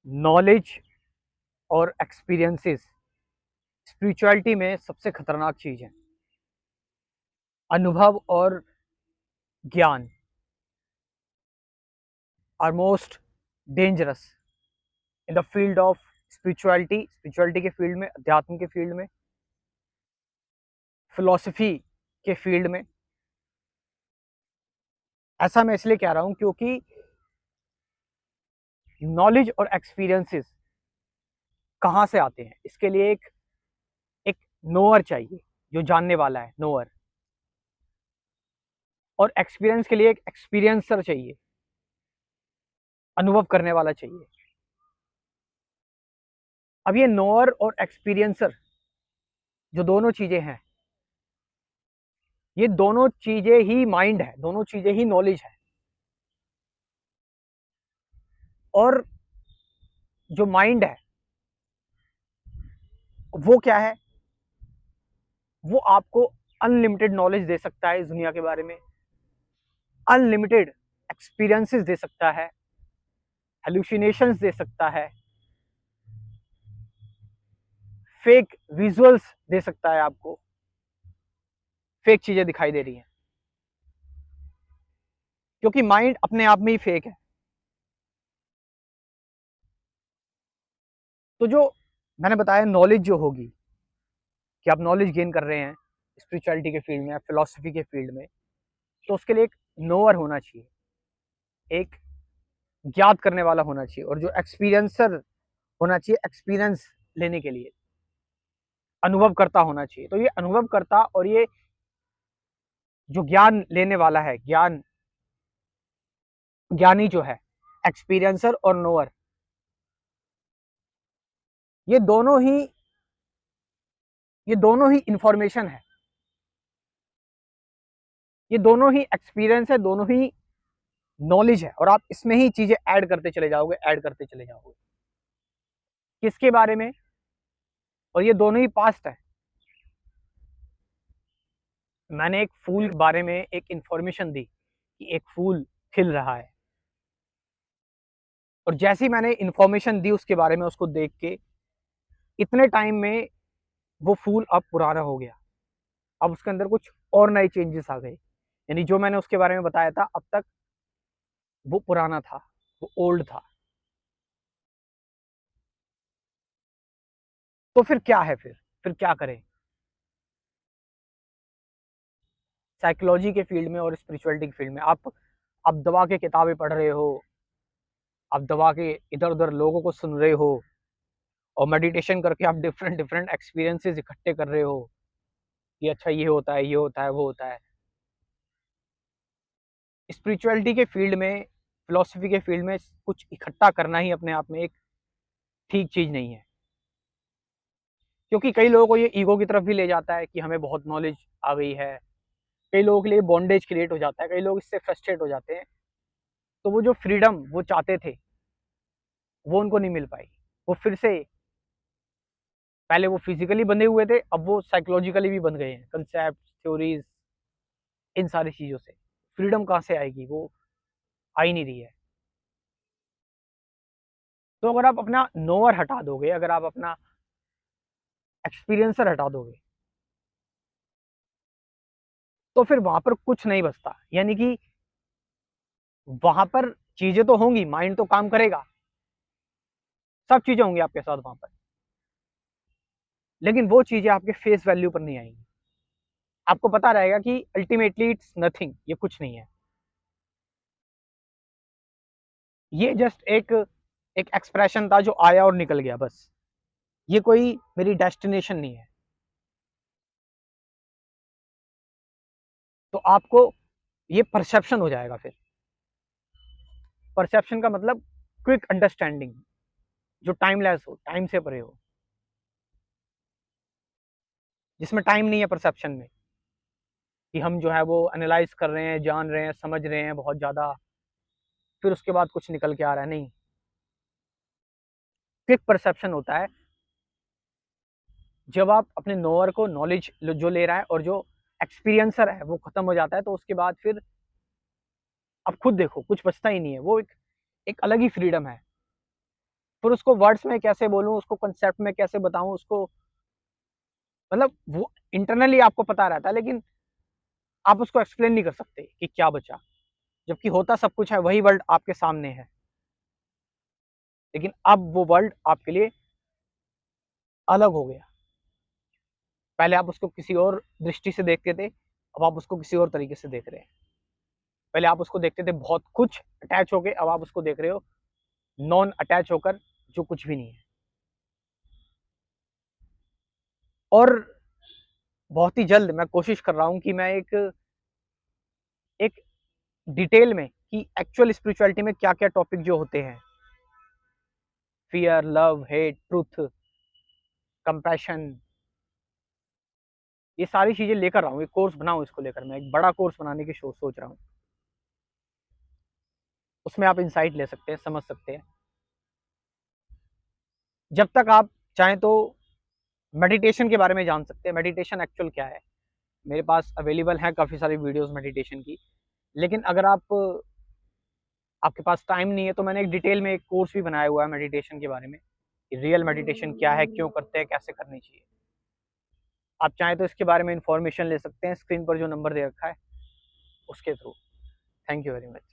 Knowledge और experiences spirituality में सबसे खतरनाक चीज है। अनुभव और ज्ञान are most dangerous in the field of spirituality के फील्ड में, अध्यात्म के फील्ड में, फिलॉसफी के फील्ड में। ऐसा मैं इसलिए कह रहा हूं क्योंकि नॉलेज और एक्सपीरियंसेस कहाँ से आते हैं, इसके लिए एक एक नोअर चाहिए, जो जानने वाला है, नोअर। और एक्सपीरियंस के लिए एक एक्सपीरियंसर चाहिए, अनुभव करने वाला चाहिए। अब ये नोअर और एक्सपीरियंसर जो दोनों चीजें हैं, ये दोनों चीजें ही माइंड है, दोनों चीजें ही नॉलेज है। और जो माइंड है वो क्या है? वो आपको अनलिमिटेड नॉलेज दे सकता है इस दुनिया के बारे में, अनलिमिटेड एक्सपीरियंसेस दे सकता है, हेलुसिनेशंस दे सकता है, फेक विजुअल्स दे सकता है, आपको फेक चीजें दिखाई दे रही हैं, क्योंकि माइंड अपने आप में ही फेक है। तो जो मैंने बताया, नॉलेज जो होगी, कि आप नॉलेज गेन कर रहे हैं स्पिरिचुअलिटी के फील्ड में, फिलोसफी के फील्ड में, तो उसके लिए एक नोअर होना चाहिए, एक ज्ञात करने वाला होना चाहिए, और जो एक्सपीरियंसर होना चाहिए एक्सपीरियंस लेने के लिए, अनुभव करता होना चाहिए। तो ये अनुभव करता और ये जो ज्ञान लेने वाला है, ज्ञानी जो है, एक्सपीरियंसर और नोअर, ये दोनों ही ये दोनों ही इंफॉर्मेशन है, ये दोनों ही एक्सपीरियंस है, दोनों ही नॉलेज है। और आप इसमें ही चीजें ऐड करते चले जाओगे, ऐड करते चले जाओगे। किसके बारे में? और ये दोनों ही पास्ट है। मैंने एक फूल के बारे में एक इंफॉर्मेशन दी कि एक फूल खिल रहा है, और जैसी मैंने इंफॉर्मेशन दी उसके बारे में, उसको देख के इतने टाइम में वो फूल अब पुराना हो गया, अब उसके अंदर कुछ और नए चेंजेस आ गए। यानी जो मैंने उसके बारे में बताया था अब तक, वो पुराना था, वो ओल्ड था। तो फिर क्या है? फिर क्या करें? साइकोलॉजी के फील्ड में और स्पिरिचुअलिटी के फील्ड में आप दवा के किताबें पढ़ रहे हो, आप दवा के इधर उधर लोगों को सुन रहे हो, और मेडिटेशन करके आप डिफरेंट डिफरेंट एक्सपीरियंसेस इकट्ठे कर रहे हो कि अच्छा ये होता है, ये होता है, वो होता है। स्पिरिचुअलिटी के फील्ड में, फिलोसफी के फील्ड में कुछ इकट्ठा करना ही अपने आप में एक ठीक चीज नहीं है, क्योंकि कई लोगों को ये ईगो की तरफ भी ले जाता है कि हमें बहुत नॉलेज आ गई है। कई लोगों के लिए बॉन्डेज क्रिएट हो जाता है, कई लोग इससे फ्रस्ट्रेट हो जाते हैं। तो वो जो फ्रीडम वो चाहते थे, वो उनको नहीं मिल पाई। वो फिर से, पहले वो फिजिकली बंधे हुए थे, अब वो साइकोलॉजिकली भी बन गए हैं, कंसेप्ट, थ्योरीज, इन सारी चीजों से फ्रीडम कहाँ से आएगी? वो आ ही नहीं रही है। तो अगर आप अपना नोअर हटा दोगे, अगर आप अपना एक्सपीरियंसर हटा दोगे, तो फिर वहां पर कुछ नहीं बचता। यानी कि वहां पर चीजें तो होंगी, माइंड तो काम करेगा, सब चीजें होंगी आपके साथ वहां पर, लेकिन वो चीजें आपके फेस वैल्यू पर नहीं आएंगी। आपको पता रहेगा कि अल्टीमेटली इट्स नथिंग, ये कुछ नहीं है, ये जस्ट एक एक एक्सप्रेशन था जो आया और निकल गया, बस। ये कोई मेरी डेस्टिनेशन नहीं है। तो आपको ये परसेप्शन हो जाएगा फिर। परसेप्शन का मतलब क्विक अंडरस्टैंडिंग, जो टाइमलेस हो, टाइम से परे हो, जिसमें टाइम नहीं है परसेप्शन में, कि हम जो है वो एनालाइज कर रहे हैं, जान रहे हैं, समझ रहे हैं बहुत ज्यादा, फिर उसके बाद कुछ निकल के आ रहा है, नहीं। क्विक परसेप्शन होता है जब आप अपने नोअर को, नॉलेज जो ले रहा है और जो एक्सपीरियंसर है वो खत्म हो जाता है, तो उसके बाद फिर आप खुद देखो कुछ बचता ही नहीं है। वो एक अलग ही फ्रीडम है। फिर उसको वर्ड्स में कैसे बोलूँ, उसको कंसेप्ट में कैसे बताऊँ, उसको मतलब वो इंटरनली आपको पता रहता है, लेकिन आप उसको एक्सप्लेन नहीं कर सकते कि क्या बचा, जबकि होता सब कुछ है, वही वर्ल्ड आपके सामने है, लेकिन अब वो वर्ल्ड आपके लिए अलग हो गया। पहले आप उसको किसी और दृष्टि से देखते थे, अब आप उसको किसी और तरीके से देख रहे हैं। पहले आप उसको देखते थे बहुत कुछ अटैच होके, अब आप उसको देख रहे हो नॉन अटैच होकर, जो कुछ भी नहीं है। और बहुत ही जल्द मैं कोशिश कर रहा हूँ कि मैं एक एक डिटेल में कि एक्चुअल स्पिरिचुअलिटी में क्या-क्या टॉपिक जो होते हैं, fear, love, hate, truth, compassion, ये सारी चीजें लेकर रहा हूँ, एक कोर्स बनाऊँ इसको लेकर, मैं एक बड़ा कोर्स बनाने की सोच रहा हूँ। उसमें आप इनसाइट ले सकते हैं, समझ सकते हैं। जब तक आप चाहें तो मेडिटेशन के बारे में जान सकते हैं, मेडिटेशन एक्चुअल क्या है। मेरे पास अवेलेबल हैं काफ़ी सारी वीडियोस मेडिटेशन की, लेकिन अगर आपके पास टाइम नहीं है तो मैंने एक डिटेल में एक कोर्स भी बनाया हुआ है मेडिटेशन के बारे में, कि रियल मेडिटेशन क्या है, क्यों करते हैं, कैसे करनी चाहिए। आप चाहें तो इसके बारे में इन्फॉर्मेशन ले सकते हैं, स्क्रीन पर जो नंबर दे रखा है उसके through. Thank you very much.